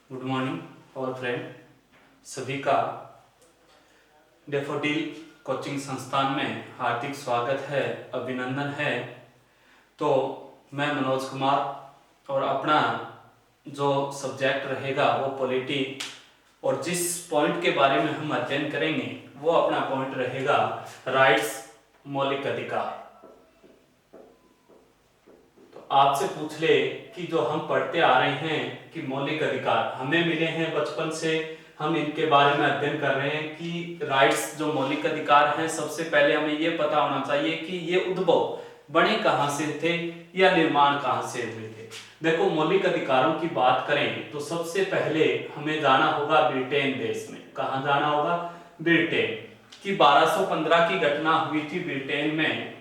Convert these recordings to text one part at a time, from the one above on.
Good morning और friend सभी का डेफोडिल कोचिंग संस्थान में हार्दिक स्वागत है, अभिनंदन है। तो मैं मनोज कुमार और अपना जो सब्जेक्ट रहेगा वो पॉलिटी और जिस पॉइंट के बारे में हम अध्ययन करेंगे वो अपना पॉइंट रहेगा राइट्स, मौलिक अधिकार। आपसे पूछ ले कि जो हम पढ़ते आ रहे हैं कि मौलिक अधिकार हमें मिले हैं बचपन से, हम इनके बारे में अध्ययन कर रहे हैं कि राइट्स जो मौलिक अधिकार हैं, सबसे पहले हमें ये पता होना चाहिए कि ये उद्भव बने कहां से थे या निर्माण कहां से हुए थे। देखो, मौलिक अधिकारों की बात करें तो सबसे पहले हमें जाना होगा ब्रिटेन देश में। कहां जाना होगा? ब्रिटेन की 1215 की घटना हुई थी ब्रिटेन में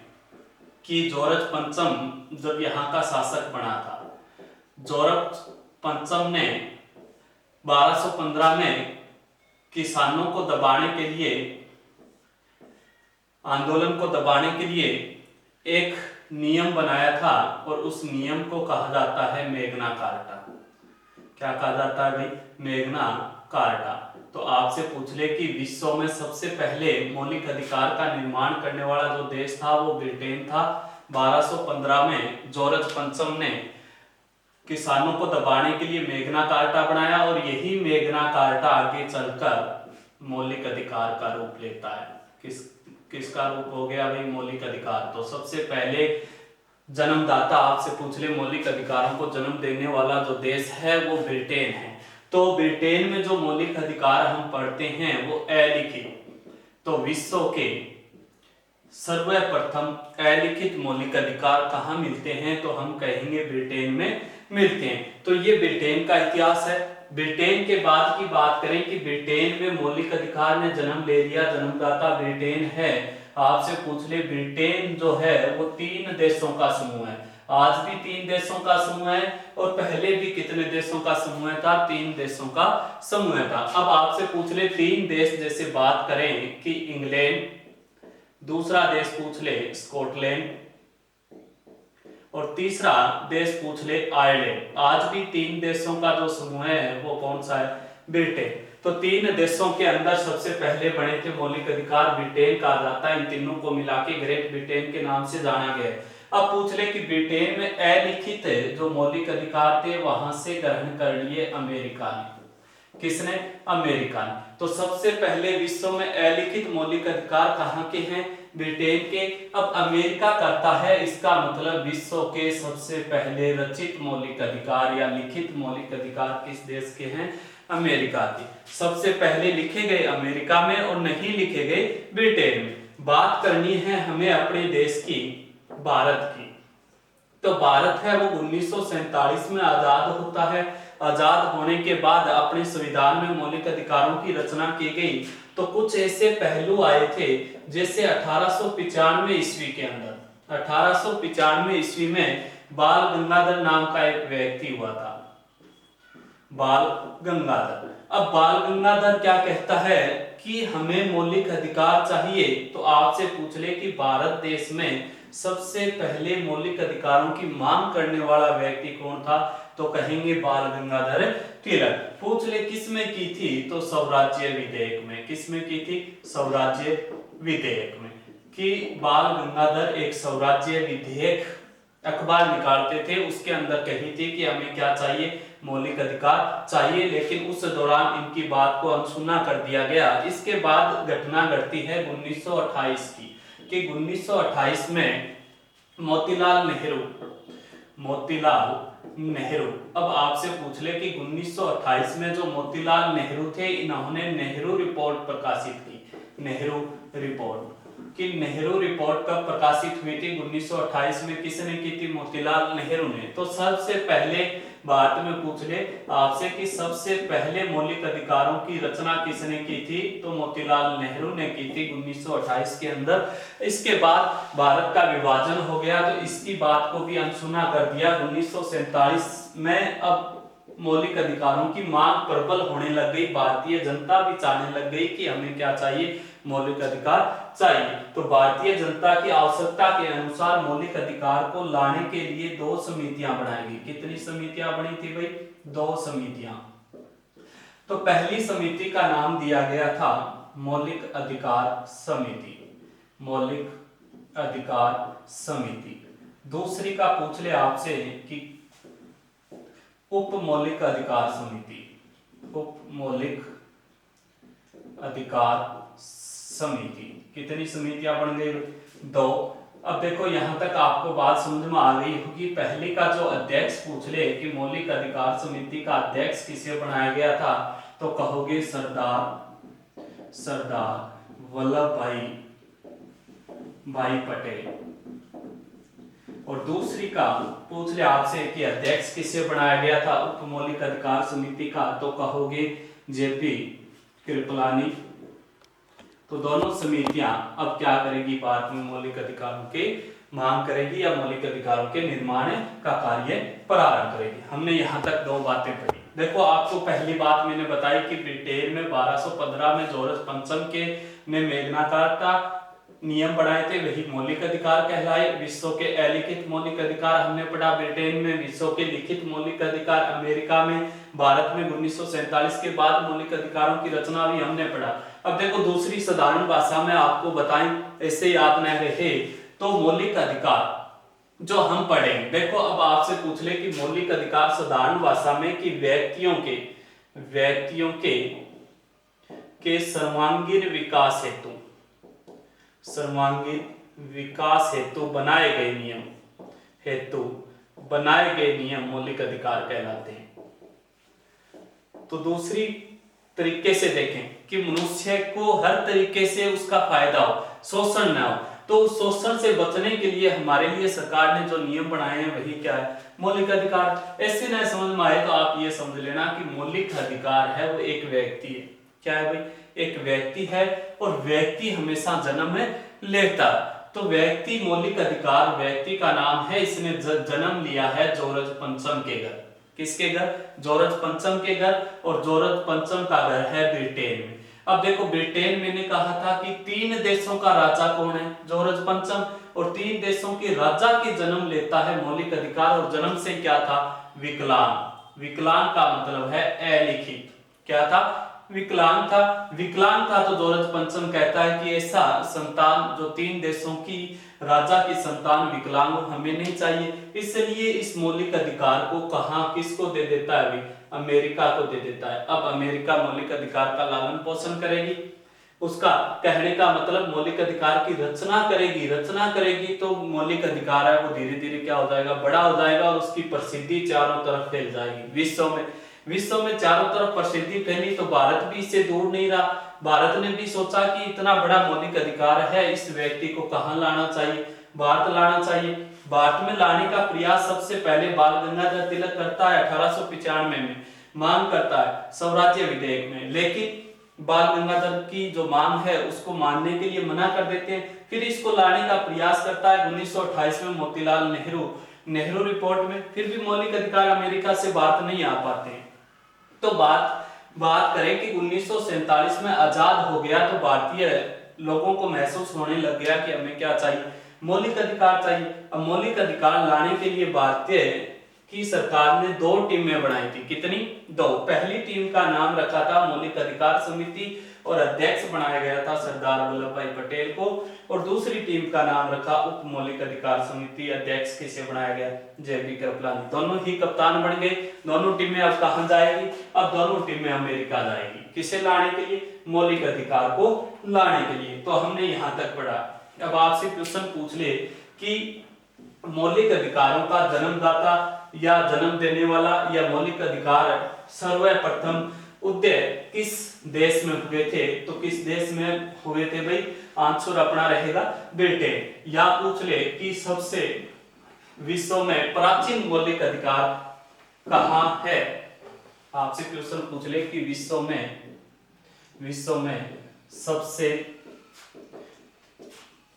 कि जॉर्ज पंचम जब यहाँ का शासक बना था। जॉर्ज पंचम ने 1215 में किसानों को दबाने के लिए, आंदोलन को दबाने के लिए एक नियम बनाया था और उस नियम को कहा जाता है मैग्ना कार्टा। क्या कहा जाता है भाई? Magna carta. तो आपसे पूछ ले कि विश्व में सबसे पहले मौलिक अधिकार का निर्माण करने वाला जो देश था वो ब्रिटेन था। 1215 में जॉर्ज पंचम ने किसानों को दबाने के लिए मैग्ना कार्टा बनाया और यही मैग्ना कार्टा आगे चलकर मौलिक अधिकार का रूप लेता है। किसका रूप हो गया भाई? मौलिक अधिकार। तो सबसे पहले जन्मदाता, आपसे पूछ ले मौलिक अधिकारों को जन्म देने वाला जो देश है वो ब्रिटेन है। तो ब्रिटेन में जो मौलिक अधिकार हम पढ़ते हैं वो अलिखित। तो विश्व के सर्वप्रथम अलिखित मौलिक अधिकार कहाँ मिलते हैं? तो हम कहेंगे ब्रिटेन में मिलते हैं। तो ये ब्रिटेन का इतिहास है। ब्रिटेन के बाद की बात करें कि ब्रिटेन में मौलिक अधिकार ने जन्म ले लिया, जन्मदाता ब्रिटेन है। आपसे पूछ ले, ब्रिटेन जो है वो 3 देशों का समूह है। आज भी 3 देशों का समूह है और पहले भी कितने देशों का समूह था? 3 देशों का समूह था। अब आपसे पूछ ले 3 देश जैसे बात करें कि इंग्लैंड, दूसरा देश पूछ ले स्कॉटलैंड और तीसरा देश पूछ ले आयरलैंड। आज भी 3 देशों का जो समूह है वो कौन सा है? ब्रिटेन। तो 3 देशों के अंदर सबसे पहले बने थे मौलिक अधिकार, ब्रिटेन कहा जाता है। इन तीनों को मिला के ग्रेट ब्रिटेन के नाम से जाना गया है। अब पूछ ले कि ब्रिटेन में अलिखित जो मौलिक अधिकार थे वहां से ग्रहण कर लिए अमेरिका ने। किसने? अमेरिका ने। तो सबसे पहले विश्व में अलिखित मौलिक अधिकार कहाँ के हैं? ब्रिटेन के। अब अमेरिका करता है, इसका मतलब विश्व के सबसे पहले रचित मौलिक अधिकार या लिखित मौलिक अधिकार किस देश के हैं? अमेरिका के। सबसे पहले लिखे गए अमेरिका में और नहीं लिखे गए ब्रिटेन में। बात करनी है हमें अपने देश की, भारत की। तो भारत है वो 1947 में आजाद होता है। आजाद होने के बाद अपने संविधान में मौलिक अधिकारों की रचना की गई। तो कुछ ऐसे पहलू आए थे जैसे 1895 ईस्वी के अंदर, 1895 ईस्वी में बाल गंगाधर नाम का एक व्यक्ति हुआ था, बाल गंगाधर। अब बाल गंगाधर क्या कहता है कि हमें मौलिक अधिकार चाहिए। तो आपसे पूछ ले कि भारत देश में सबसे पहले मौलिक अधिकारों की मांग करने वाला व्यक्ति कौन था? तो कहेंगे बाल गंगाधर तिलक। पूछ ले किस में की थी? तो स्वराज्य विधेयक में। किस में की थी? स्वराज्य विधेयक में। कि बाल गंगाधर एक स्वराज्य विधेयक अखबार निकालते थे, उसके अंदर कही थी कि हमें क्या चाहिए? मौलिक अधिकार चाहिए। लेकिन उस दौरान इनकी बात को अनसुना कर दिया गया। इसके बाद घटना घटती है 1928 की कि 1928 में मोतीलाल नेहरू। अब आपसे पूछ ले कि 1928 में जो मोतीलाल नेहरू थे, इन्होंने नेहरू रिपोर्ट प्रकाशित की। नेहरू रिपोर्ट कि नेहरू रिपोर्ट कब प्रकाशित हुई थी? 1928 में। किसने की थी? मोतीलाल नेहरू ने। तो सबसे पहले भारत में पूछ ले आपसे कि सबसे पहले मौलिक अधिकारों की रचना किसने की थी? तो मोतीलाल नेहरू ने की थी 1928 के अंदर। इसके बाद भारत का विभाजन हो गया तो इसकी बात को भी अनसुना कर दिया। 1947 में अब मौलिक अधिकारों की मांग प्रबल होने लग गई। भारतीय जनता भी चाहने लग गई कि हमें क्या चाहिए? मौलिक अधिकार चाहिए। तो भारतीय जनता की आवश्यकता के अनुसार मौलिक अधिकार को लाने के लिए 2 समितियां बनाई गई। कितनी समितियां बनी थी भाई? 2 समितियां। तो पहली समिति का नाम दिया गया था मौलिक अधिकार समिति, मौलिक अधिकार समिति। दूसरी का पूछ ले आपसे कि उप मौलिक अधिकार समिति, उप मौलिक अधिकार समिति। कितनी समितियां बन गई? 2। अब देखो यहां तक आपको बात समझ में आ गई होगी। पहले का जो अध्यक्ष पूछ ले कि मौलिक अधिकार समिति का अध्यक्ष किसे बनाया गया था, तो कहोगे सरदार वल्लभ भाई पटेल। और दूसरी का पूछ ले आपसे कि अध्यक्ष किसे बनाया गया था उप मौलिक अधिकार समिति का, तो कहोगे जेपी कृपलानी। तो दोनों समितियां अब क्या करेगी? भारत में मौलिक अधिकारों के मांग करेगी या मौलिक अधिकारों के निर्माण का कार्य प्रारंभ करेगी। हमने यहाँ तक 2 बातें पढ़ी। देखो आपको पहली बात मैंने बताई कि ब्रिटेन में 1215 में जॉर्ज पंचम के ने मेग्ना कार्टा नियम बनाए थे, वही मौलिक अधिकार कहलाए। विश्व के अलिखित मौलिक अधिकार हमने पढ़ा ब्रिटेन में, विश्व के लिखित मौलिक अधिकार अमेरिका में, भारत में 1947 के बाद मौलिक अधिकारों की रचना भी हमने पढ़ा। अब देखो दूसरी साधारण भाषा में आपको बताएं, ऐसे याद न रहे तो मौलिक अधिकार जो हम पढ़ेंगे। देखो अब आपसे पूछ ले कि मौलिक अधिकार साधारण भाषा में कि व्यक्तियों के सर्वांगीण विकास हेतु बनाए गए नियम मौलिक अधिकार कहलाते हैं। तो दूसरी तरीके से देखें कि मनुष्य को हर तरीके से उसका फायदा हो, शोषण ना हो, तो उस शोषण से बचने के लिए हमारे लिए सरकार ने जो नियम बनाए हैं वही क्या है? मौलिक अधिकार। ऐसे ना समझ में आए तो आप ये समझ लेना कि मौलिक अधिकार है वो एक व्यक्ति है। क्या है भाई? एक व्यक्ति है और व्यक्ति हमेशा जन्म लेता। तो व्यक्ति मौलिक अधिकार, व्यक्ति का नाम है, इसने जन्म लिया है जॉर्ज पंचम के घर। किसके घर? जॉर्ज पंचम के घर। और जॉर्ज पंचम का घर है ब्रिटेन में। अब देखो ब्रिटेन मैंने कहा था कि 3 देशों का राजा कौन है? जॉर्ज पंचम। और 3 देशों के राजा के जन्म लेता है मौलिक अधिकार। और जन्म से क्या था? विकलांग। विकलांग का मतलब है अलिखित। क्या था? विकलांग था। विकलांग था तो जॉर्ज पंचम कहता है कि ऐसा संतान जो 3 देशों की राजा की संतान विकलांग हमें नहीं चाहिए। इसलिए इस मौलिक अधिकार को कहां किसको दे देता है? अमेरिका को दे देता है। अब अमेरिका मौलिक अधिकार का लालन पोषण करेगी। उसका कहने का मतलब मौलिक अधिकार की रचना करेगी तो मौलिक अधिकार है वो धीरे धीरे क्या हो जाएगा? बड़ा हो जाएगा और उसकी प्रसिद्धि चारों तरफ फैल जाएगी। विश्व में चारों तरफ प्रसिद्धि फैली तो भारत भी इससे दूर नहीं रहा। भारत ने भी सोचा कि इतना बड़ा मौलिक अधिकार है, इस व्यक्ति को कहां लाना चाहिए? भारत लाना चाहिए। भारत में लाने का प्रयास सबसे पहले बाल गंगाधर तिलक करता है 1895 में, मांग करता है स्वराज्य विधेयक में। लेकिन बाल गंगाधर की जो मांग है उसको मानने के लिए मना कर देते हैं। फिर इसको लाने का प्रयास करता है 1928 में मोतीलाल नेहरू रिपोर्ट में। फिर भी मौलिक अधिकार अमेरिका से भारत नहीं आ पाते हैं। तो बात करें कि 1947 में आजाद हो गया तो भारतीय लोगों को महसूस होने लग गया कि हमें क्या चाहिए? मौलिक अधिकार चाहिए। अब मौलिक अधिकार लाने के लिए भारतीय की सरकार ने 2 टीमें बनाई थी। कितनी? 2। पहली टीम का नाम रखा था मौलिक अधिकार समिति और अध्यक्ष बनाया गया था सरदार वल्लभ भाई पटेल को। और दूसरी टीम का नाम रखा उप मौलिक अधिकार समिति, अध्यक्ष किसे बनाया गया? जेपी कृपलानी। दोनों ही कप्तान बन गए। दोनों टीमें अब कहां जाएगी? अब दोनों टीमें अमेरिका जाएगी। किसे लाने के लिए? मौलिक अधिकार को लाने के लिए। तो हमने यहां तक पढ़ा। अब आपसे क्वेश्चन पूछ ले कि मौलिक अधिकारों का जन्मदाता या जन्म देने वाला या मौलिक अधिकार सर्वप्रथम उदय किस देश में हुए थे? तो किस देश में हुए थे भाई? आंसर अपना रहेगा ब्रिटेन। या पूछ ले कि सबसे विश्व में प्राचीन मौलिक अधिकार कहां है? आपसे क्वेश्चन पूछ ले कि विश्व में सबसे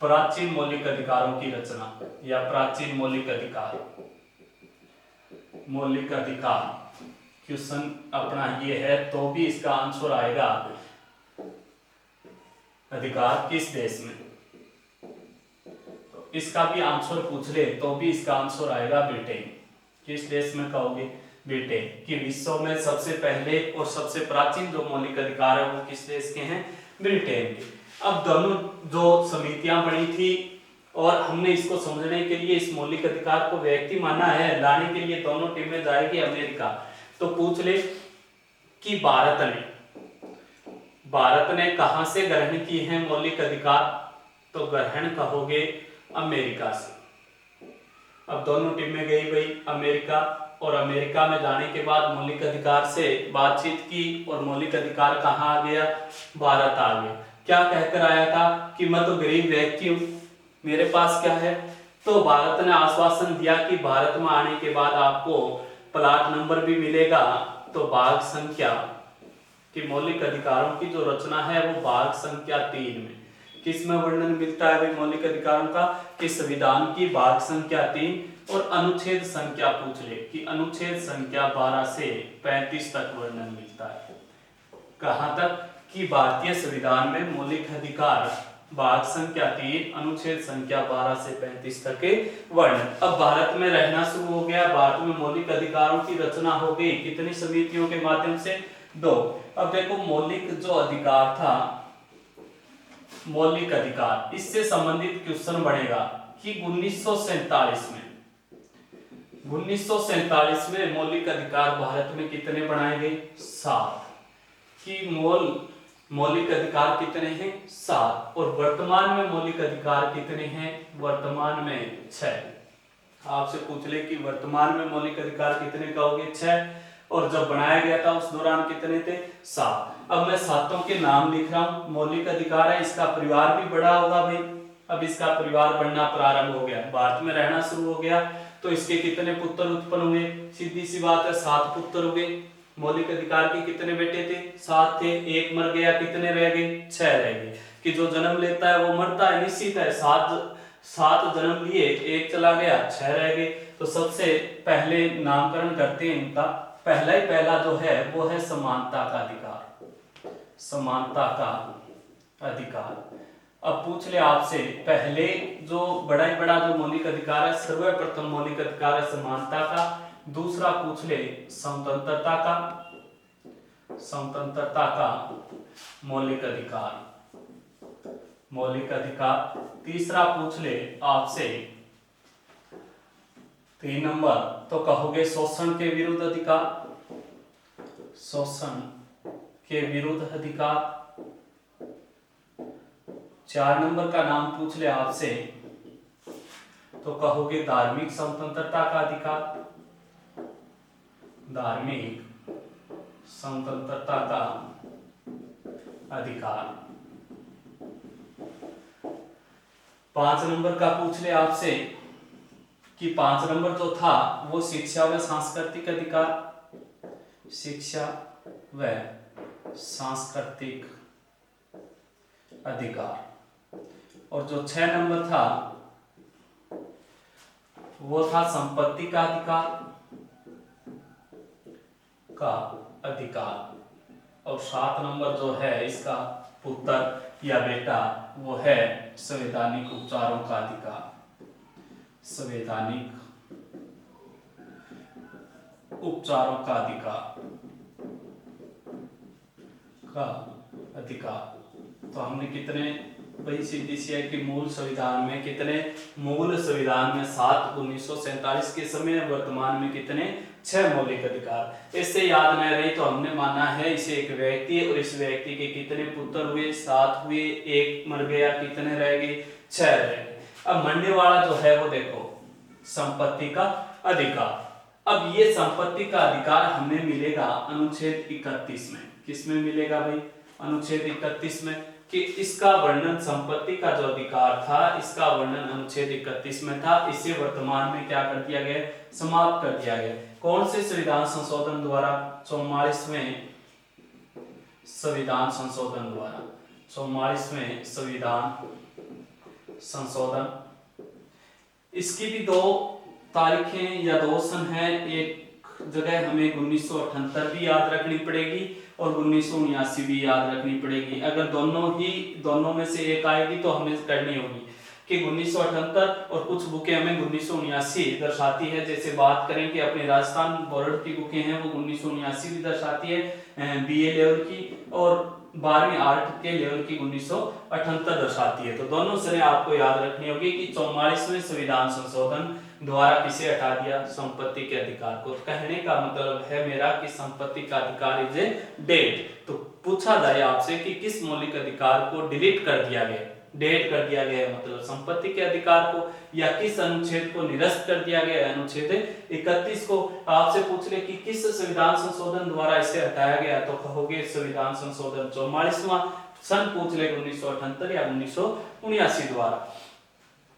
प्राचीन मौलिक अधिकारों की रचना या प्राचीन मौलिक अधिकार क्वेश्चन अपना ये है तो भी इसका आंसर आएगा अधिकार किस देश में। तो इसका भी आंसर पूछ ले तो भी इसका आंसर आएगा ब्रिटेन। किस देश में कहोगे? ब्रिटेन कि विश्व में सबसे पहले और सबसे प्राचीन जो मौलिक अधिकार है वो किस देश के हैं, ब्रिटेन के। अब दोनों जो समितियां बनी थी और हमने इसको समझने के लिए इस मौलिक अधिकार को व्यक्ति माना है, लाने के लिए दोनों टीमें जाएगी अमेरिका। तो पूछ ले कि भारत ने कहां से ग्रहण की है मौलिक अधिकार, तो ग्रहण कहोगे अमेरिका से। अब दोनों टीमें गई भाई अमेरिका, और अमेरिका में जाने के बाद मौलिक अधिकार से बातचीत की और मौलिक अधिकार कहाँ आ गया, भारत आ गया। क्या कहकर आया था कि मैं तो गरीब व्यक्ति हूं, मेरे पास क्या है, तो भारत ने आश्वासन दिया कि भारत में आने के बाद आपको प्लाट नंबर भी मिलेगा। तो भाग संख्या कि मौलिक अधिकारों की जो रचना है वो भाग संख्या 3 में किसमें वर्णन मिलता है भाई मौलिक अधिकारों का, कि संविधान की भाग संख्या 3 और अनुच्छेद संख्या पूछ ले कि अनुच्छेद संख्या 12 से 35 तक वर्णन मिलता है। कहां तक कि भारतीय संविधान में मौलिक अधिकार भाग संख्या 3 अनुच्छेद संख्या 12 से 35 तक के वर्णन। अब भारत में रहना शुरू हो गया, भारत में मौलिक अधिकारों की रचना हो गई, कितनी समितियों के माध्यम से, 2। अब देखो मौलिक जो अधिकार था, मौलिक अधिकार, इससे संबंधित क्वेश्चन बढ़ेगा कि 1947 में मौलिक अधिकार भारत में कितने बनाए गए, 7। कि मौलिक अधिकार कितने हैं, 7, और वर्तमान में मौलिक अधिकार कितने हैं, वर्तमान में 6। आपसे पूछ ले कि वर्तमान में मौलिक अधिकार कितने कहोगे, 6, और जब बनाया गया था उस दौरान कितने थे, 7। अब मैं 7 के नाम लिख रहा हूं। मौलिक अधिकार है, इसका परिवार भी बड़ा होगा भाई। अब इसका परिवार बढ़ना प्रारंभ हो गया, भारत में रहना शुरू हो गया, तो इसके कितने पुत्र उत्पन्न हुए, सीधी सी बात है 7 पुत्र हुए। मौलिक अधिकार के कितने बेटे थे, 7 थे, एक मर गया, कितने रह गए, 6 रह गए। कि जो जन्म लेता है वो मरता है, निश्चित है, 7 जन्म लिए, एक चला गया, 6 रह गए। तो सबसे पहले नामकरण करते हैं इनका, पहला जो है वो है समानता का अधिकार, समानता का अधिकार। अब पूछ ले आपसे, पहले जो बड़ा जो मौलिक अधिकार है, सर्वप्रथम मौलिक अधिकार है समानता का। दूसरा पूछ ले स्वतंत्रता का मौलिक अधिकार। तीसरा पूछ ले आपसे 3 नंबर, तो कहोगे शोषण के विरुद्ध अधिकार। 4 नंबर का नाम पूछ ले आपसे, तो कहोगे धार्मिक स्वतंत्रता का अधिकार, धार्मिक स्वतंत्रता का अधिकार। 5 नंबर का पूछ ले आपसे कि 5 नंबर जो था वो शिक्षा व सांस्कृतिक अधिकार, शिक्षा व सांस्कृतिक अधिकार। और जो 6 नंबर था वो था संपत्ति का अधिकार। और 7 नंबर जो है इसका पुत्र या बेटा वो है संवैधानिक उपचारों का अधिकार, संवैधानिक उपचारों का अधिकार। तो हमने कितने भाई सीधी सी है कि मूल संविधान में कितने, मूल संविधान में 7 1947 के समय, वर्तमान में कितने, 6 मौलिक अधिकार। इससे याद न रही तो हमने माना है इसे एक व्यक्ति, और इस व्यक्ति के कितने पुत्र हुए, 7 हुए, एक मर गया, कितने रह गए, 6 रह गए। अब मरने वाला जो है वो देखो संपत्ति का अधिकार। अब ये संपत्ति का अधिकार हमें मिलेगा अनुच्छेद 31 में। किस में मिलेगा भाई, अनुच्छेद 31 में, कि इसका वर्णन, संपत्ति का जो अधिकार था इसका वर्णन अनुच्छेद 31 में था। इसे वर्तमान में क्या कर दिया गया, समाप्त कर दिया गया। कौन से संविधान संशोधन द्वारा, 44वें संविधान संशोधन द्वारा, 44वें संविधान संशोधन। इसकी भी 2 तारीखें या 2 सन है, एक जगह हमें 1978 भी याद रखनी पड़ेगी और 1979 भी याद रखनी पड़ेगी। अगर दोनों में से एक आएगी तो हमें करनी होगी। कि 1978 और कुछ बुकें हमें 1979 दर्शाती है। जैसे बात करें कि अपने राजस्थान बोर्ड की बुकें हैं वो 1979 भी दर्शाती है बीए लेवल की, और 12वीं आर्ट के लेवल की 1978 दर्शाती है। तो दोनों सरे आपको याद रखनी होगी कि 44वें संविधान संशोधन द्वारा किसे हटा दिया, संपत्ति के अधिकार को। कहने का मतलब है मेरा कि संपत्ति का अधिकार इज ए डेड। तो पूछा जाए आपसे कि किस मौलिक अधिकार को डिलीट कर दिया गया, डेड कर दिया गया मतलब संपत्ति के अधिकार को, या किस अनुच्छेद को निरस्त कर दिया गया, अनुच्छेद 31 को। आपसे पूछ ले कि किस संविधान संशोधन द्वारा इसे हटाया गया, तो कहोगे संविधान संशोधन 44वां, सन पूछ ले 1978 या 1979 द्वारा।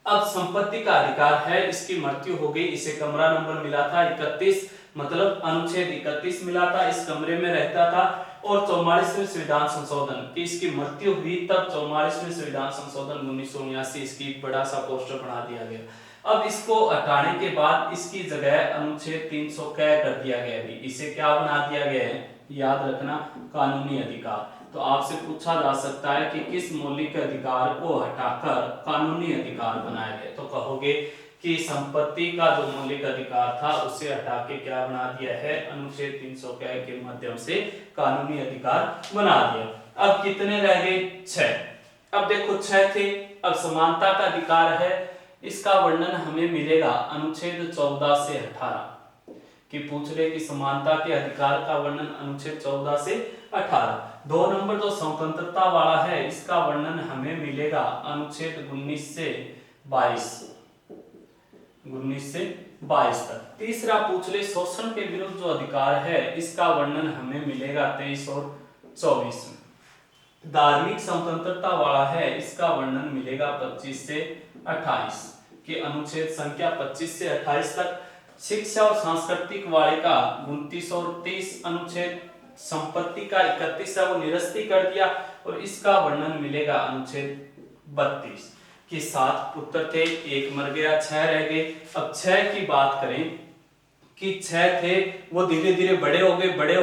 अब संपत्ति का अधिकार है, इसकी मृत्यु हो गई, इसे कमरा नंबर मिला था 31, मतलब अनुच्छेद 31 मिला था, इस कमरे में रहता था। और 44वें संविधान संशोधन की इसकी मृत्यु हुई, तब 44वें संविधान संशोधन 1979 इसकी बड़ा सा पोस्टर बना दिया गया। अब इसको हटाने के बाद इसकी जगह अनुच्छेद 300 कर दिया गया है। इसे क्या बना दिया गया है, याद रखना, कानूनी अधिकार। तो आपसे पूछा जा सकता है कि किस मौलिक अधिकार को हटाकर कानूनी अधिकार बनाया गया, तो कहोगे कि संपत्ति का जो मौलिक अधिकार था उसे हटा के क्या बना दिया है, अनुच्छेद 300 के माध्यम से कानूनी अधिकार बना दिया। अब कितने रह गए, 6। अब देखो 6 थे। अब समानता का अधिकार है, इसका वर्णन हमें मिलेगा अनुच्छेद 14 से 18 कि पूछ ले कि समानता के अधिकार का वर्णन अनुच्छेद 14 से 18। 2 नंबर जो स्वतंत्रता वाला है इसका वर्णन हमें मिलेगा अनुच्छेद 19 से 22 तक। तीसरा पूछ ले शोषण के विरुद्ध जो अधिकार है इसका वर्णन हमें मिलेगा 23 और 24 में। धार्मिक स्वतंत्रता वाला है इसका वर्णन मिलेगा 25 से 28 के अनुच्छेद संख्या 25 से 28 तक। शिक्षा और सांस्कृतिक वाले का 29 और 30 अनुच्छेद, संपत्ति का 31 है वो निरस्त कर दिया, और इसका वर्णन मिलेगा अनुच्छेद 32 के। 7 उत्तर थे, 1 मर गया, 6 रह गए। अब 6 की बात करें कि 6 थे वो धीरे धीरे बड़े हो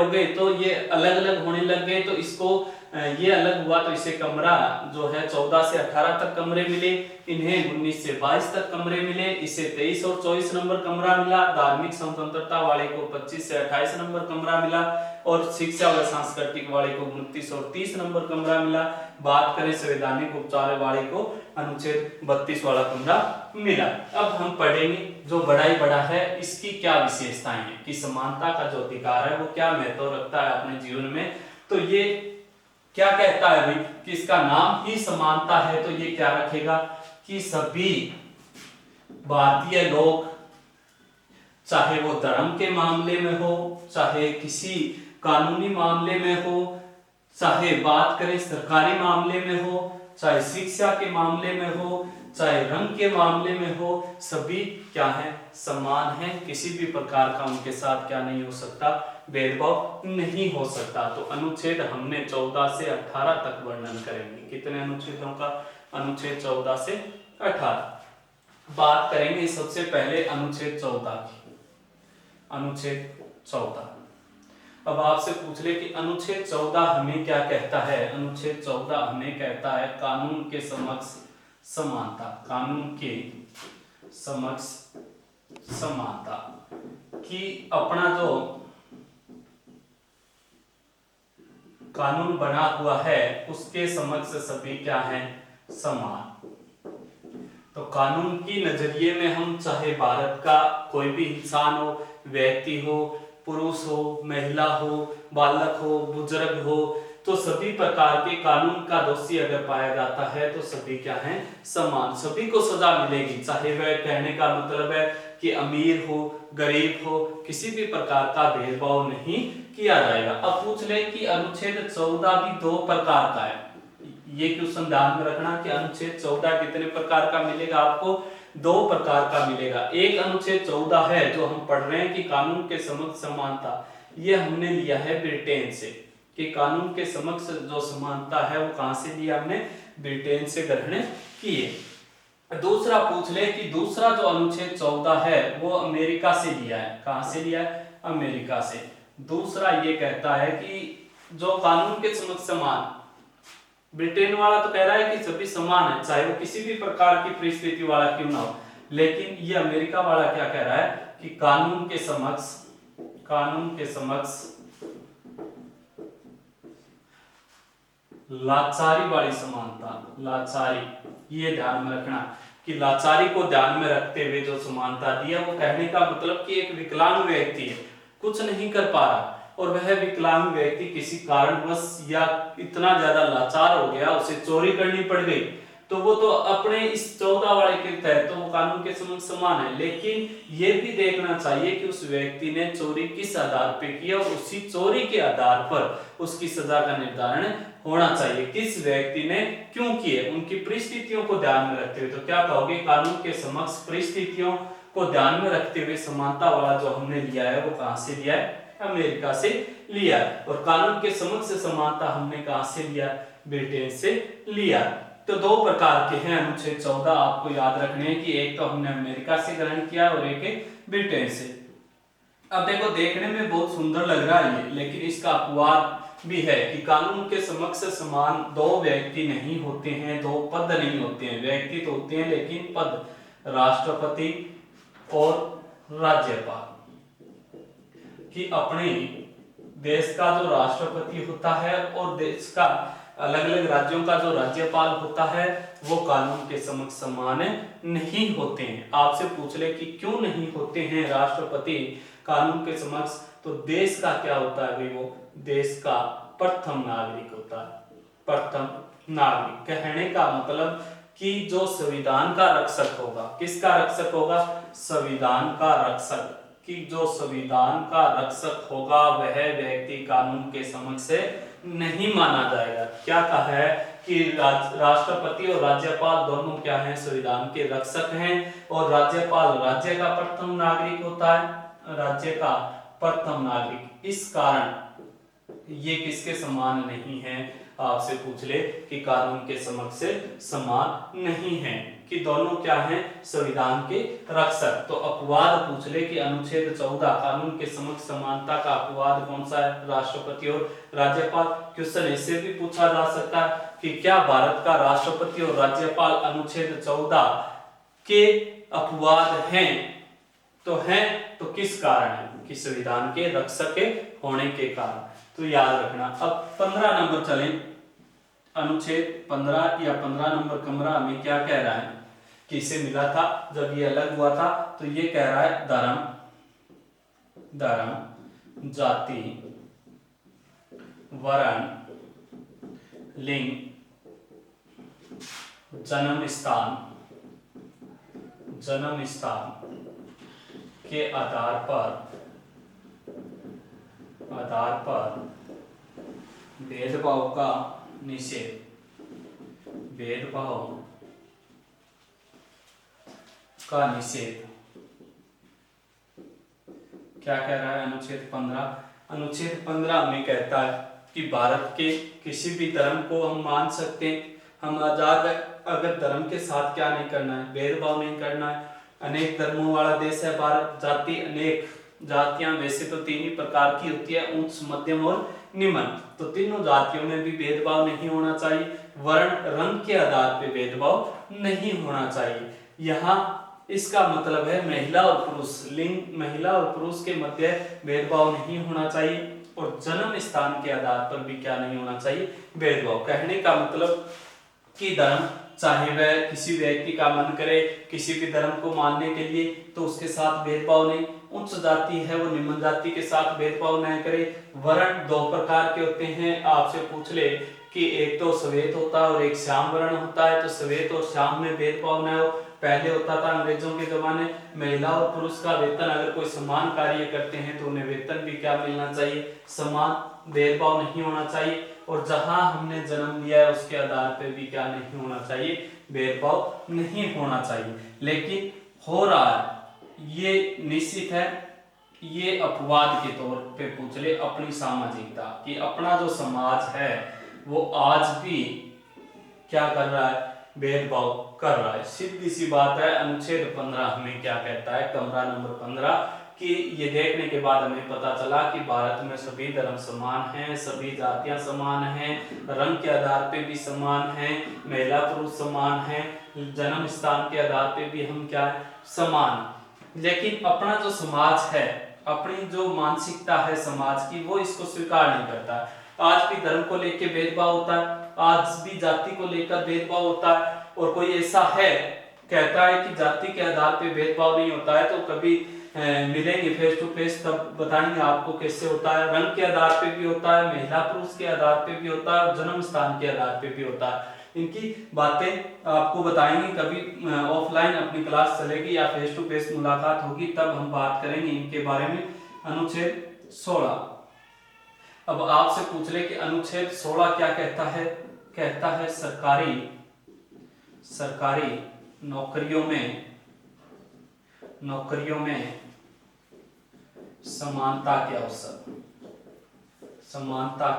गए तो ये अलग अलग होने लग गए, तो इसको ये अलग हुआ तो इसे कमरा जो है 14 से 18 तक कमरे मिले, इन्हें 19 से 22 तक कमरे मिले, इसे 23 और 24 नंबर कमरा मिला। धार्मिक स्वतंत्रता वाले को 25 से 28 नंबर कमरा मिला, और शिक्षा व सांस्कृतिक वाले को 29 और 30 नंबर कमरा मिला। बात करें संवैधानिक उपचार वाले को अनुच्छेद 32 वाला कमरा मिला। अब हम पढ़ेंगे जो बड़ा ही बड़ा है इसकी क्या विशेषताएं हैं, कि समानता का जो अधिकार है वो क्या महत्व रखता है अपने जीवन में। तो ये क्या कहता है भाई कि इसका नाम ही समानता है, तो ये क्या रखेगा कि सभी भारतीय लोग, चाहे वो धर्म के मामले में हो, चाहे किसी कानूनी मामले में हो, चाहे बात करें सरकारी मामले में हो, चाहे शिक्षा के मामले में हो, चाहे रंग के मामले में हो, सभी क्या है, समान है। किसी भी प्रकार का उनके साथ क्या नहीं हो सकता, भेदभाव नहीं हो सकता। तो अनुच्छेद हमने 14 से 18 तक वर्णन करेंगे। कितने अनुच्छेदों का, अनुच्छेद 14 से 18 बात करेंगे। सबसे पहले अनुच्छेद 14 की, अनुच्छेद 14। अब आपसे पूछ ले कि अनुच्छेद 14 हमें क्या कहता है। अनुच्छेद 14 हमें कहता है कानून के समक्ष समानता, कानून के समक्ष समानता, कि अपना जो कानून बना हुआ है उसके समक्ष सभी क्या हैं, समान। तो कानून की नजरिए में हम चाहे भारत का कोई भी इंसान हो, व्यक्ति हो, पुरुष हो, महिला हो, बालक हो, बुजुर्ग हो, तो सभी प्रकार के कानून का दोषी अगर पाया जाता है तो सभी क्या हैं, समान, सभी को सजा मिलेगी। चाहे वह, कहने का मतलब है कि अमीर हो, गरीब हो, किसी भी प्रकार का भेदभाव नहीं किया जाएगा। अब पूछ ले कि अनुच्छेद 14 भी 2 प्रकार का है। ये क्वेश्चन ध्यान में रखना कि अनुच्छेद 14 कितने प्रकार का मिलेगा आपको, 2 प्रकार का मिलेगा। एक अनुच्छेद 14 है जो हम पढ़ रहे हैं कि कानून के समक्ष समानता, ये हमने लिया है ब्रिटेन से, कि कानून के समक्ष जो समानता है वो कहां से लिया हमने, ब्रिटेन से ग्रहण किए। दूसरा पूछ ले कि दूसरा जो अनुच्छेद 14 है वो अमेरिका से लिया है। कहां से लिया है, अमेरिका से। दूसरा ये कहता है कि जो कानून के समक्ष समान ब्रिटेन वाला तो कह रहा है कि सभी समान है, चाहे वो किसी भी प्रकार की परिस्थिति वाला क्यों ना हो। लेकिन ये अमेरिका वाला क्या कह रहा है कि कानून के समक्ष लाचारी वाली समानता, लाचारी, ये ध्यान में रखना कि लाचारी को ध्यान में रखते हुए जो समानता दी है, वो कहने का मतलब कि एक विकलांग व्यक्ति है, कुछ नहीं कर पा रहा, और वह विकलांग व्यक्ति किसी कारणवश या इतना ज्यादा लाचार हो गया, उसे चोरी करनी पड़ गई, तो वो तो अपने इस 14 वाले के तहत तो वो कानून के समक्ष समान है। लेकिन ये भी देखना चाहिए कि उस व्यक्ति ने चोरी किस आधार पे किया, और उसी चोरी के आधार पर उसकी सजा का निर्धारण होना चाहिए। किस व्यक्ति ने क्यों किए, उनकी परिस्थितियों को ध्यान में रखते हुए। तो क्या कहोगे, कानून के समक्ष परिस्थितियों को ध्यान में रखते हुए समानता वाला जो हमने लिया है वो कहां से लिया है, अमेरिका से लिया। और कानून के समक्ष समानता हमने कहां से लिया, ब्रिटेन से लिया। तो दो प्रकार के हैं अनुच्छेद 14, आपको याद रखने हैं कि एक तो हमने अमेरिका से ग्रहण किया और एक ब्रिटेन से। अब देखो, देखने में बहुत सुंदर लग रहा है ये, लेकिन इसका अपवाद भी है कि कानून के समक्ष समान दो व्यक्ति नहीं होते हैं, दो पद नहीं होते हैं। व्यक्ति तो होते हैं लेकिन पद, राष्ट्रपति और राज्यपाल, कि अपने देश का जो राष्ट्रपति होता है और देश का अलग अलग राज्यों का जो राज्यपाल होता है वो कानून के समक्ष समान नहीं होते हैं। आपसे पूछ ले कि क्यों नहीं होते हैं राष्ट्रपति कानून के समक्ष, तो देश का क्या होता है भाई, वो देश का प्रथम नागरिक होता है। प्रथम नागरिक कहने का मतलब कि जो संविधान का रक्षक होगा, किसका रक्षक होगा, संविधान का रक्षक, कि जो संविधान का रक्षक होगा वह व्यक्ति कानून के समक्ष से नहीं माना जाएगा। क्या कहा है कि राष्ट्रपति और राज्यपाल दोनों क्या हैं, संविधान के रक्षक हैं, और राज्यपाल राज्य का प्रथम नागरिक होता है, राज्य का प्रथम नागरिक। इस कारण ये किसके समान नहीं है, आपसे पूछ ले कि कानून के समक्ष से समान नहीं है, कि दोनों क्या हैं, संविधान के रक्षक। तो अपवाद पूछ ले कि अनुच्छेद 14 कानून के समक्ष समानता का अपवाद कौन सा है, राष्ट्रपति और राज्यपाल। क्वेश्चन इससे भी पूछा जा सकता है कि क्या भारत का राष्ट्रपति और राज्यपाल अनुच्छेद 14 के अपवाद हैं, तो हैं तो किस कारण है, कि संविधान के रक्षक के होने के कारण। तो याद रखना। अब 15 नंबर चलें, अनुच्छेद 15 या 15 नंबर कमरा हमें क्या कह रहा है, कि इसे मिला था जब ये अलग हुआ था, तो ये कह रहा है धर्म, जाति, वर्ण, लिंग, जन्म स्थान के आधार पर भेदभाव का निषेध, क्या कह रहा है अनुच्छेद 15। अनुच्छेद 15 में कहता है कि भारत के किसी भी धर्म को हम मान सकते हैं, हम आजाद है, अगर धर्म के साथ क्या नहीं करना है, भेदभाव नहीं करना है। अनेक धर्मों वाला देश है भारत, जाति अनेक जातियां वैसे तो 3 ही प्रकार की होती है, उच्च, मध्यम और निम्न, तो तीनों जातियों में भी भेदभाव नहीं होना चाहिए। वर्ण, रंग के आधार पे भेदभाव नहीं होना चाहिए। यहाँ इसका मतलब है महिला और पुरुष, लिंग, महिला और पुरुष के मध्य भेदभाव नहीं होना चाहिए, और जन्म स्थान के आधार पर भी क्या नहीं होना चाहिए, भेदभाव। कहने का मतलब कि धर्म, चाहे वह किसी व्यक्ति का मन करे किसी भी धर्म को मानने के लिए, तो उसके साथ भेदभाव नहीं। उच्च जाति है वो निम्न जाति के साथ भेदभाव न करे। वर्ण 2 प्रकार के होते हैं, आपसे पूछ ले कि एक तो श्वेत होता है और एक श्याम वर्ण होता है, तो श्वेत और श्याम में भेदभाव न हो। पहले होता था अंग्रेजों के जमाने, महिला और पुरुष का वेतन अगर कोई समान कार्य करते हैं तो उन्हें वेतन भी क्या मिलना चाहिए, समान, भेदभाव नहीं होना चाहिए। और जहां हमने जन्म लिया है उसके आधार पर भी क्या नहीं होना चाहिए, भेदभाव नहीं होना चाहिए। लेकिन हो रहा है, ये निश्चित है, ये अपवाद के तौर पे पूछ ले अपनी सामाजिकता, कि अपना जो समाज है वो आज भी क्या कर रहा है, भेदभाव कर रहा है। सीधी सी बात है। अनुच्छेद 15 हमें क्या कहता है, कमरा नंबर 15 कि ये देखने के बाद हमें पता चला कि भारत में सभी धर्म समान हैं, सभी जातियां समान हैं, रंग के आधार पे भी समान हैं, महिला पुरुष समान हैं, जन्म स्थान के आधार पे भी हम क्या है, समान। लेकिन अपना जो समाज है, अपनी जो मानसिकता है समाज की, वो इसको स्वीकार नहीं करता। आज भी धर्म को लेकर भेदभाव होता है, आज भी जाति को लेकर भेदभाव होता है, और कोई ऐसा है कहता है कि जाति के आधार पे भेदभाव नहीं होता है, तो कभी मिलेंगे फेस टू फेस तब बताएंगे आपको कैसे होता है। रंग के आधार पे भी होता है, महिला पुरुष के आधार पे भी होता है, जन्म स्थान के आधार पे भी होता है। इनकी बातें आपको बताएंगे, कभी ऑफलाइन अपनी क्लास चलेगी या फेस टू फेस मुलाकात होगी तब हम बात करेंगे इनके बारे में। अनुच्छेद 16। अब आपसे पूछ ले कि अनुच्छेद 16 क्या कहता है? कहता है सरकारी नौकरियों में समानता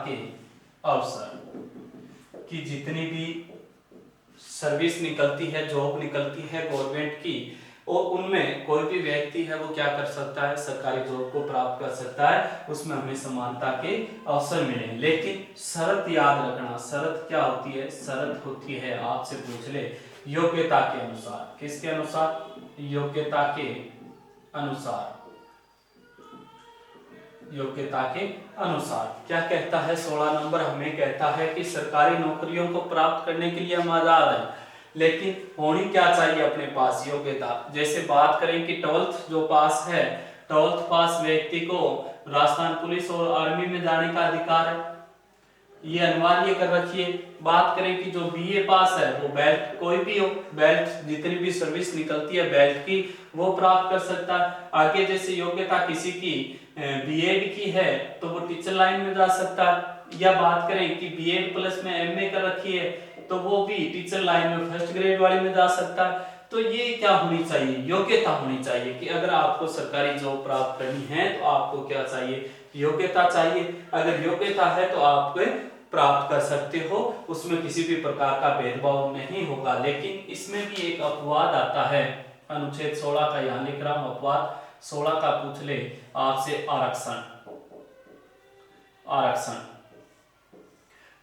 के अवसर कि जितनी भी सर्विस निकलती है, जॉब निकलती है गवर्नमेंट की, और उनमें कोई भी व्यक्ति है वो क्या कर सकता है, सरकारी जॉब को प्राप्त कर सकता है, उसमें हमें समानता के अवसर मिले। लेकिन शर्त याद रखना, शर्त क्या होती है? शर्त होती है, आपसे पूछ ले, योग्यता के अनुसार। किसके अनुसार? योग्यता के अनुसार। योग्यता के अनुसार क्या कहता है 16 नंबर? हमें कहता है कि सरकारी नौकरियों को प्राप्त करने के लिए हम आजाद हैं, लेकिन होनी क्या चाहिए अपने पास? योग्यता। जैसे बात करें कि 12th जो पास है, 12th पास व्यक्ति को राजस्थान पुलिस और आर्मी में जाने का अधिकार है, ये अनिवार्य कर रखी है। बात करें कि जो बीए पास है वो बेल्ट, कोई भी हो, बेल्ट जितनी भी सर्विस निकलती है बेल्ट की, वो प्राप्त कर सकता है। आगे जैसे योग्यता किसी की बीएड की है तो वो टीचर लाइन में जा सकता है, या बात करें कि बीएड प्लस में एमए कर रखी है तो वो भी टीचर लाइन में फर्स्ट ग्रेड वाली में जा सकता है। तो ये क्या होनी चाहिए? योग्यता होनी चाहिए कि अगर आपको सरकारी जॉब प्राप्त करनी है तो आपको क्या चाहिए? योग्यता चाहिए। अगर योग्यता है तो आप प्राप्त कर सकते हो, उसमें किसी भी प्रकार का भेदभाव नहीं होगा। लेकिन इसमें भी एक अपवाद आता है, अनुच्छेद 16 का यहाँ लिख रहा हूं अपवाद। 16 का पूछ ले आपसे आरक्षण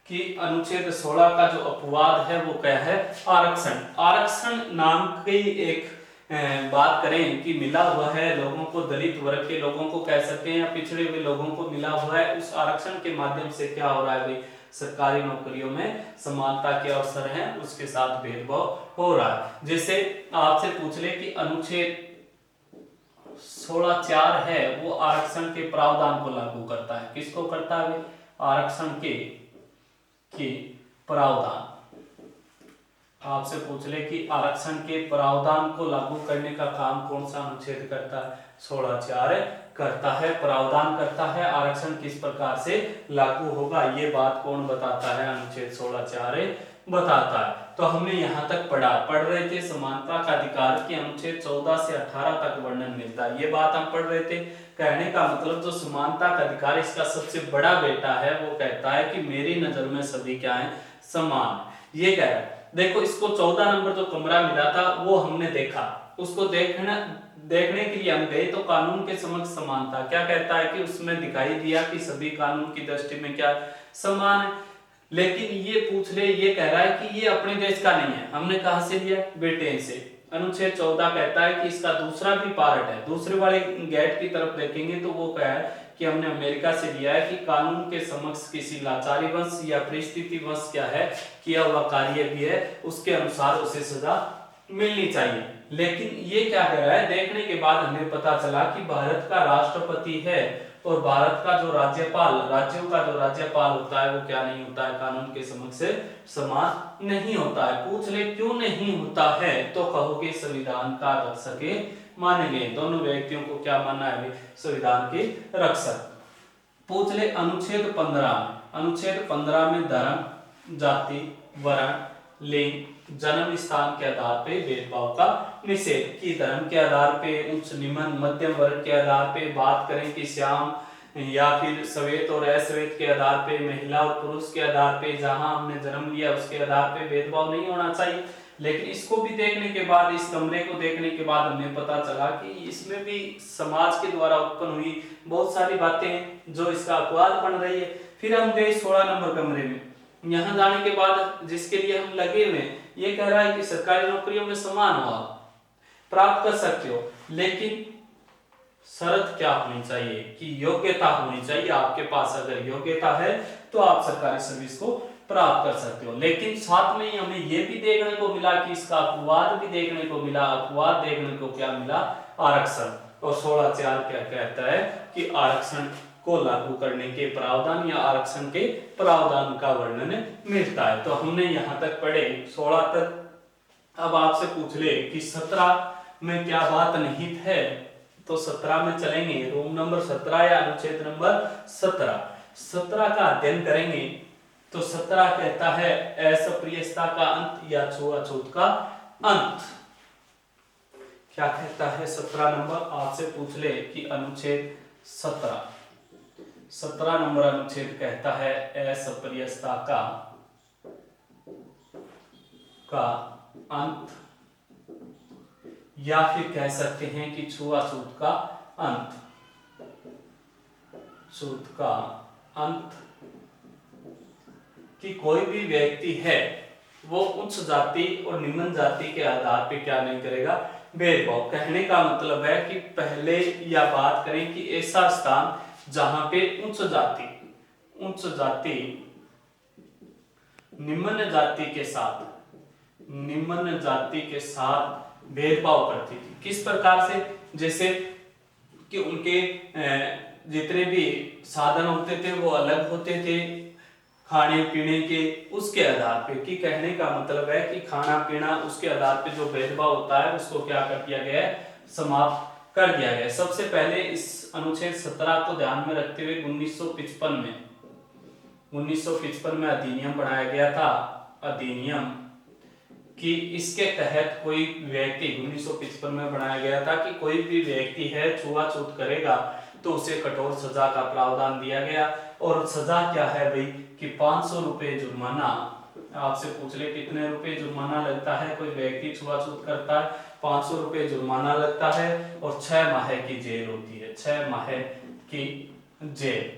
कि अनुच्छेद 16 का जो अपवाद है वो क्या है? आरक्षण। आरक्षण नाम की एक बात करें कि मिला हुआ है लोगों को, दलित वर्ग के लोगों को कह सकते हैं या पिछड़े हुए लोगों को मिला हुआ है। उस आरक्षण के माध्यम से क्या हो रहा है भाई? सरकारी नौकरियों में समानता के अवसर हैं, उसके साथ भेदभाव हो रहा है। जैसे आपसे पूछ ले कि अनुच्छेद 16(4) है वो आरक्षण के प्रावधान को लागू करता है। किसको करता है? आरक्षण के प्रावधान। आपसे पूछ ले कि आरक्षण के प्रावधान को लागू करने का काम कौन सा अनुच्छेद करता है? 16(4) करता है, प्रावधान करता है। आरक्षण किस प्रकार से लागू होगा ये बात कौन बताता है? अनुच्छेद 16(4) बताता है। तो हमने यहाँ तक पढ़ रहे थे समानता का अधिकार की अनुच्छेद 14 से 18 तक वर्णन मिलता है, ये बात हम पढ़ रहे थे। कहने का मतलब जो समानता का अधिकार इसका सबसे बड़ा बेटा है वो कहता है कि मेरी नजर में सभी क्या है? समान। ये कह रहा है। देखो इसको 14 नंबर जो कमरा मिला था वो हमने देखा, उसको देखने के लिए हम गए तो कानून के समक्ष समानता क्या कहता है कि उसमें दिखाई दिया कि सभी कानून की दृष्टि में क्या समान है। लेकिन ये पूछ ले, ये कह रहा है कि ये अपने देश का नहीं है। हमने कहां से लिया? ब्रिटेन से। अनुच्छेद 14 कहता है कि इसका दूसरा भी पार्ट है, दूसरे वाले गेट की तरफ देखेंगे तो वो क्या है कि हमने अमेरिका से लिया है कि कानून के समक्ष किसी लाचारी वश या परिस्थिति वश क्या है किया हुआ कार्य भी है, उसके अनुसार उसे सजा मिलनी चाहिए। लेकिन ये क्या कह रहा है? देखने के बाद हमें पता चला कि भारत का राष्ट्रपति है और भारत का जो राज्यपाल, राज्यों का जो राज्यपाल होता है वो क्या नहीं होता है? कानून के समक्ष समान नहीं होता है। पूछ ले क्यों नहीं होता है तो कहोगे संविधान का रक्षक माने गए। दोनों व्यक्तियों को क्या माना है? संविधान के रक्षक। पूछ ले अनुच्छेद 15 में धर्म, जाति, वर्ण, लिंग, जन्म स्थान के आधार पे भेदभाव का निषेध कि धर्म के आधार पे, उच्च निम्न मध्यम वर्ग के आधार पे, बात करें कि श्याम या फिर श्वेत और अश्वेत के आधार पे, महिला और पुरुष के आधार पे, जहां हमने जन्म लिया उसके आधार पे भेदभाव नहीं होना चाहिए। लेकिन इसको भी देखने के बाद, इस कमरे को देखने के बाद हमें पता चला कि इसमें भी समाज के द्वारा उत्पन्न हुई बहुत सारी बातें हैं जो इसका अपवाद बन रही है। फिर हम गए 16 नंबर कमरे में। यहाँ जाने के बाद जिसके लिए हम लगे हुए हैं, ये कह रहा है कि सरकारी नौकरियों में समान हो प्राप्त कर सकते हो, लेकिन शर्त क्या होनी चाहिए कि योग्यता होनी चाहिए। आपके पास अगर योग्यता है तो आप सरकारी सर्विस को प्राप्त कर सकते हो। लेकिन साथ में ही हमें यह भी देखने को मिला कि इसका अपवाद भी देखने को मिला। अपवाद देखने को क्या मिला? आरक्षण। और 16(4) क्या कहता है कि आरक्षण को लागू करने के प्रावधान या आरक्षण के प्रावधान का वर्णन मिलता है। तो हमने यहाँ तक पढ़े 16 तक। अब आपसे पूछ ले कि 17 में क्या बात निहित है, तो 17 में चलेंगे। रोम नंबर 17 या अनुच्छेद नंबर 17 का अध्ययन करेंगे। तो 17 कहता है असप्रियता का अंत या छुआछूत का अंत। क्या कहता है 17 नंबर? आपसे पूछ ले कि अनुच्छेद 17 नंबर अनुच्छेद कहता है असप्रियता का अंत, या फिर कह सकते हैं कि छुआछूत का अंत। छूत का अंत कि कोई भी व्यक्ति है वो उच्च जाति और निम्न जाति के आधार पे क्या नहीं करेगा? भेदभाव। कहने का मतलब है कि पहले या बात करें कि ऐसा स्थान जहां पे उच्च जाति निम्न जाति के साथ भेदभाव करती थी। किस प्रकार से? जैसे कि उनके जितने भी साधन होते थे वो अलग होते थे खाने पीने के, उसके आधार पे। कि कहने का मतलब है कि खाना पीना उसके आधार पे जो भेदभाव होता है उसको क्या कर दिया गया है? समाप्त कर दिया गया। सबसे पहले इस अनुच्छेद 17 को ध्यान में रखते हुए 1955 में अधिनियम बनाया गया था। अधिनियम कि इसके तहत कोई व्यक्ति 1955 में बनाया गया था कि कोई भी व्यक्ति है छुआछूत करेगा तो उसे कठोर सजा का प्रावधान दिया गया। और सजा क्या है भाई? कि 500 रुपए जुर्माना। आपसे पूछ ले कितने रुपए जुर्माना लगता है? कोई व्यक्ति छुआछूत करता है 500 रुपए जुर्माना लगता है और 6 माह की जेल होती है। 6 माह की जेल।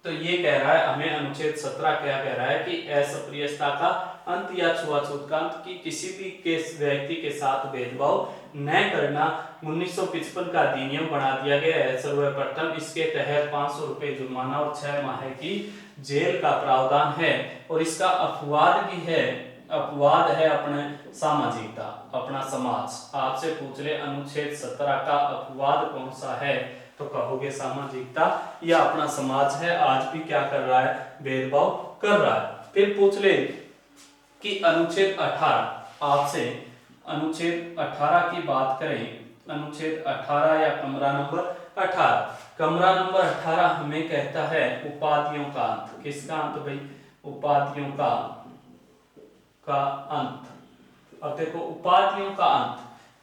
तो ये कह रहा है हमें अनुच्छेद 17 क्या कह रहा है कि असप्रियता का अंत या छुआछूत का अंत, की किसी भी व्यक्ति के साथ भेदभाव न करना। 1955 का अधिनियम बना दिया गया है सर्वप्रथम। इसके तहत 500 रुपए जुर्माना और 6 माह की जेल का प्रावधान है। और इसका अपवाद भी है। अपवाद है अपने सामाजिकता, अपना समाज। आपसे पूछ ले अनुच्छेद 17 का अपवाद कौन सा है, तो कहोगे सामाजिकता या अपना समाज है। आज भी क्या कर रहा है? भेदभाव कर रहा है। फिर पूछ ले कि अनुच्छेद 18, आपसे अनुच्छेद 18 की बात करें। अनुच्छेद 18 या कमरा नंबर 18। कमरा नंबर 18 हमें कहता है उपाधियों का अंत। किसका अंत भाई? उपाधियों का अंत। अब देखो उपाधियों का अंत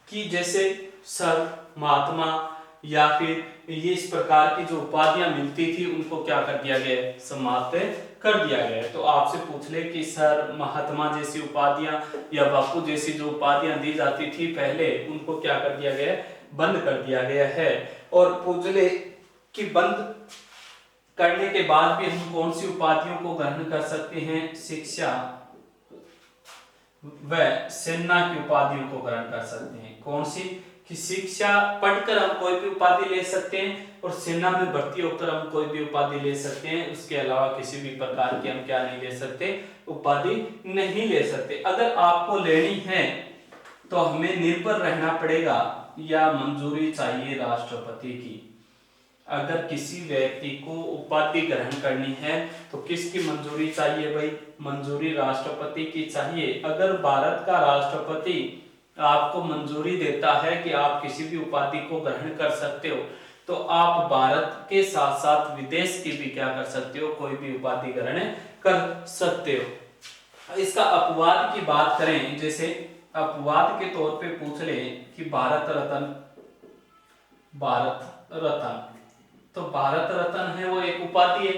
कि जैसे सर, महात्मा या फिर ये इस प्रकार की जो उपाधियां मिलती थी उनको क्या कर दिया गया? समाप्त कर दिया गया। तो आपसे पूछ ले कि सर, महात्मा जैसी उपाधियां या बापू जैसी जो उपाधियां दी जाती थी पहले, उनको क्या कर दिया गया? बंद कर दिया गया है। और पूछ ले कि बंद करने के बाद भी हम कौन सी उपाधियों को ग्रहण कर सकते हैं? शिक्षा व सेना की उपाधियों को ग्रहण कर सकते हैं। कौन सी? कि शिक्षा पढ़कर हम कोई भी उपाधि ले सकते हैं और सेना में भर्ती होकर हम कोई भी उपाधि ले सकते हैं। उसके अलावा किसी भी प्रकार की हम क्या नहीं ले सकते? उपाधि नहीं ले सकते। अगर आपको लेनी है तो हमें निर्भर रहना पड़ेगा या मंजूरी चाहिए राष्ट्रपति की। अगर किसी व्यक्ति को उपाधि ग्रहण करनी है तो किसकी मंजूरी चाहिए भाई? मंजूरी राष्ट्रपति की चाहिए। अगर भारत का राष्ट्रपति आपको मंजूरी देता है कि आप किसी भी उपाधि को ग्रहण कर सकते हो, तो आप भारत के साथ साथ विदेश की भी क्या कर सकते हो? कोई भी उपाधि ग्रहण कर सकते हो। इसका अपवाद की बात करें, जैसे अपवाद के तौर पे पूछ ले कि भारत रत्न। तो भारत रत्न है वो एक उपाधि है,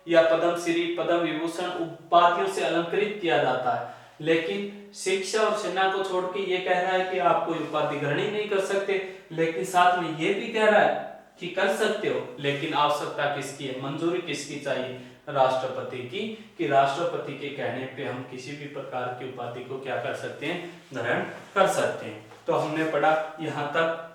या पद्मश्री, पद्म विभूषण उपाधियों से अलंकृत किया जाता है। लेकिन शिक्षा और सेना को छोड़ के ये कह रहा है कि आप कोई उपाधि ग्रहण ही नहीं कर सकते, लेकिन साथ में ये भी कह रहा है कि कर सकते हो, लेकिन आवश्यकता किसकी है, मंजूरी किसकी चाहिए, राष्ट्रपति की, कि राष्ट्रपति के कहने पे हम किसी भी प्रकार की उपाधि को क्या कर सकते हैं, ग्रहण कर सकते हैं। तो हमने पढ़ा यहाँ तक।